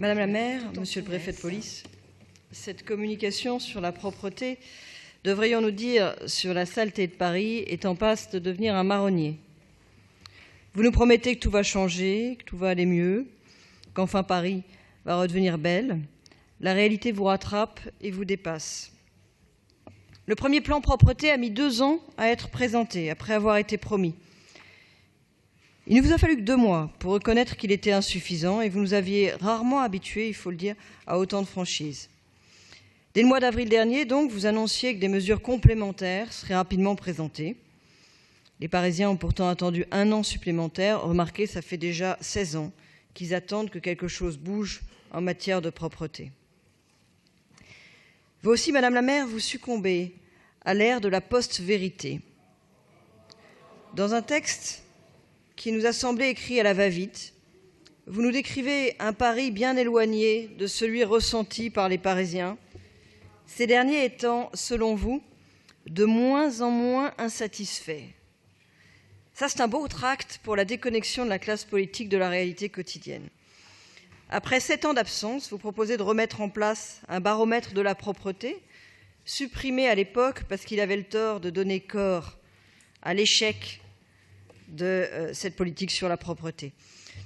Madame la maire, monsieur le préfet de police, cette communication sur la propreté, devrions-nous dire sur la saleté de Paris, est en passe de devenir un marronnier. Vous nous promettez que tout va changer, que tout va aller mieux, qu'enfin Paris va redevenir belle. La réalité vous rattrape et vous dépasse. Le premier plan propreté a mis 2 ans à être présenté, après avoir été promis. Il ne vous a fallu que 2 mois pour reconnaître qu'il était insuffisant et vous nous aviez rarement habitués, il faut le dire, à autant de franchise. Dès le mois d'avril dernier, donc, vous annonciez que des mesures complémentaires seraient rapidement présentées. Les Parisiens ont pourtant attendu 1 an supplémentaire. Remarquez, ça fait déjà 16 ans qu'ils attendent que quelque chose bouge en matière de propreté. Vous aussi, Madame la maire, vous succombez à l'ère de la post-vérité. Dans un texte qui nous a semblé écrit à la va-vite, vous nous décrivez un Paris bien éloigné de celui ressenti par les Parisiens, ces derniers étant, selon vous, de moins en moins insatisfaits. Ça, c'est un beau tract pour la déconnexion de la classe politique de la réalité quotidienne. Après 7 ans d'absence, vous proposez de remettre en place un baromètre de la propreté, supprimé à l'époque parce qu'il avait le tort de donner corps à l'échec de cette politique sur la propreté.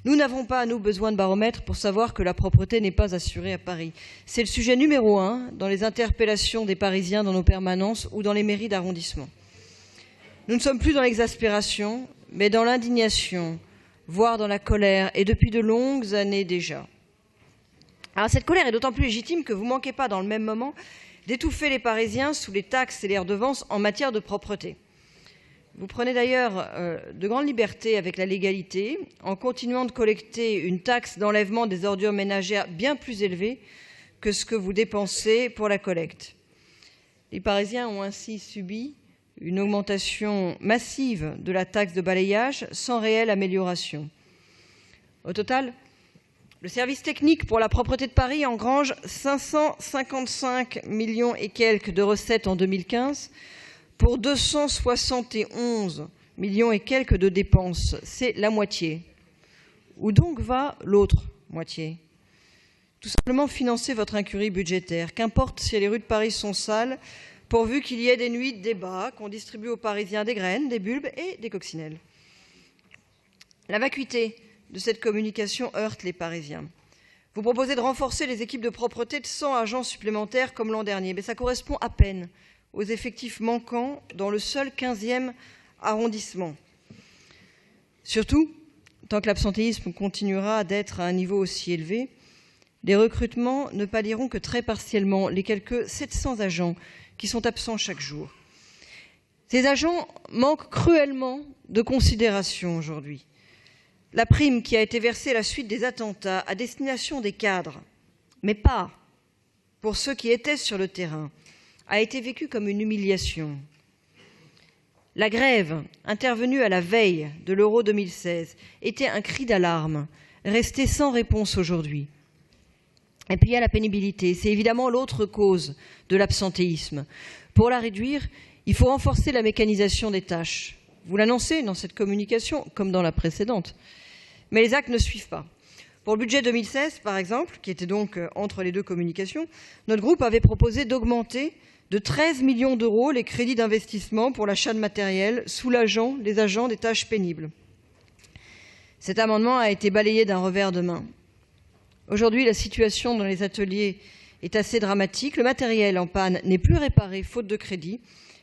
Nous n'avons pas, nous, besoin de baromètre pour savoir que la propreté n'est pas assurée à Paris. C'est le sujet numéro 1 dans les interpellations des Parisiens dans nos permanences ou dans les mairies d'arrondissement. Nous ne sommes plus dans l'exaspération, mais dans l'indignation, voire dans la colère, et depuis de longues années déjà. Alors cette colère est d'autant plus légitime que vous ne manquez pas, dans le même moment, d'étouffer les Parisiens sous les taxes et les redevances en matière de propreté. Vous prenez d'ailleurs de grandes libertés avec la légalité en continuant de collecter une taxe d'enlèvement des ordures ménagères bien plus élevée que ce que vous dépensez pour la collecte. Les Parisiens ont ainsi subi une augmentation massive de la taxe de balayage sans réelle amélioration. Au total, le service technique pour la propreté de Paris engrange 555 millions et quelques de recettes en 2015 pour 271 millions et quelques de dépenses. C'est la moitié. Où donc va l'autre moitié? Tout simplement financer votre incurie budgétaire. Qu'importe si les rues de Paris sont sales, pourvu qu'il y ait des nuits de débat, qu'on distribue aux Parisiens des graines, des bulbes et des coccinelles. La vacuité de cette communication heurte les Parisiens. Vous proposez de renforcer les équipes de propreté de 100 agents supplémentaires comme l'an dernier, mais ça correspond à peine aux effectifs manquants dans le seul 15e arrondissement. Surtout, tant que l'absentéisme continuera d'être à un niveau aussi élevé, les recrutements ne pallieront que très partiellement les quelques 700 agents qui sont absents chaque jour. Ces agents manquent cruellement de considération aujourd'hui. La prime qui a été versée à la suite des attentats à destination des cadres, mais pas pour ceux qui étaient sur le terrain, a été vécue comme une humiliation. La grève, intervenue à la veille de l'Euro 2016, était un cri d'alarme, resté sans réponse aujourd'hui. Et puis il y a la pénibilité. C'est évidemment l'autre cause de l'absentéisme. Pour la réduire, il faut renforcer la mécanisation des tâches. Vous l'annoncez dans cette communication, comme dans la précédente. Mais les actes ne suivent pas. Pour le budget 2016, par exemple, qui était donc entre les deux communications, notre groupe avait proposé d'augmenter de 13 millions d'euros les crédits d'investissement pour l'achat de matériel, soulageant les agents des tâches pénibles. Cet amendement a été balayé d'un revers de main. Aujourd'hui, la situation dans les ateliers est assez dramatique. Le matériel en panne n'est plus réparé faute de crédit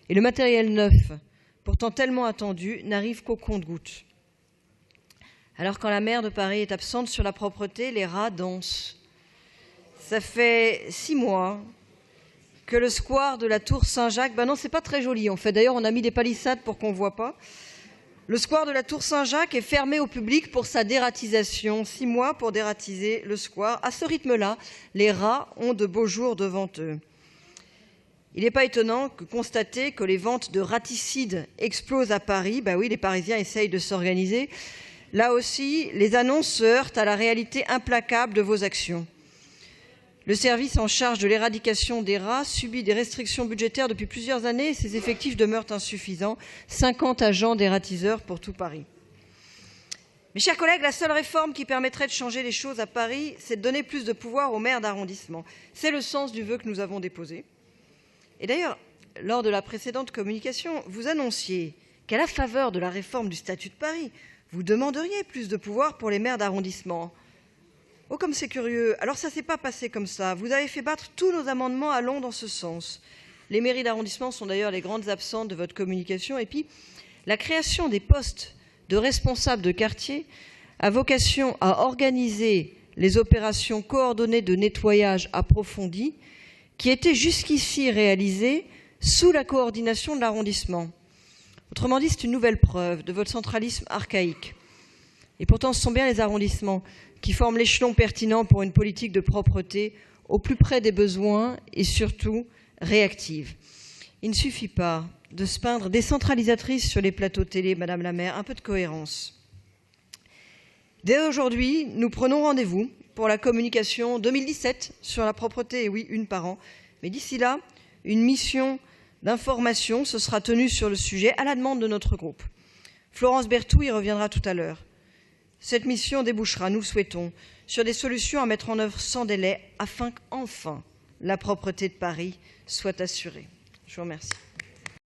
et le matériel neuf, pourtant tellement attendu, n'arrive qu'au compte-gouttes. Alors quand la maire de Paris est absente sur la propreté, les rats dansent. Ça fait 6 mois que le square de la Tour Saint-Jacques, non, c'est pas très joli en fait. D'ailleurs, on a mis des palissades pour qu'on ne voit pas. Le square de la Tour Saint-Jacques est fermé au public pour sa dératisation. 6 mois pour dératiser le square. À ce rythme-là, les rats ont de beaux jours devant eux. Il n'est pas étonnant de constater que les ventes de raticides explosent à Paris. Oui, les Parisiens essayent de s'organiser. Là aussi, les annonces se heurtent à la réalité implacable de vos actions. Le service en charge de l'éradication des rats subit des restrictions budgétaires depuis plusieurs années et ses effectifs demeurent insuffisants. 50 agents dératiseurs pour tout Paris. Mes chers collègues, la seule réforme qui permettrait de changer les choses à Paris, c'est de donner plus de pouvoir aux maires d'arrondissement. C'est le sens du vœu que nous avons déposé. Et d'ailleurs, lors de la précédente communication, vous annonciez qu'à la faveur de la réforme du statut de Paris, vous demanderiez plus de pouvoir pour les maires d'arrondissement. Oh, comme c'est curieux. Alors ça ne s'est pas passé comme ça. Vous avez fait battre tous nos amendements allant dans ce sens. Les mairies d'arrondissement sont d'ailleurs les grandes absentes de votre communication. Et puis, la création des postes de responsables de quartier a vocation à organiser les opérations coordonnées de nettoyage approfondi qui étaient jusqu'ici réalisées sous la coordination de l'arrondissement. Autrement dit, c'est une nouvelle preuve de votre centralisme archaïque. Et pourtant, ce sont bien les arrondissements qui forment l'échelon pertinent pour une politique de propreté au plus près des besoins et surtout réactive. Il ne suffit pas de se peindre décentralisatrice sur les plateaux télé, Madame la maire, un peu de cohérence. Dès aujourd'hui, nous prenons rendez-vous pour la communication 2017 sur la propreté, et oui, une par an. Mais d'ici là, une mission d'information se sera tenue sur le sujet à la demande de notre groupe. Florence Berthoud y reviendra tout à l'heure. Cette mission débouchera, nous le souhaitons, sur des solutions à mettre en œuvre sans délai afin qu'enfin la propreté de Paris soit assurée. Je vous remercie.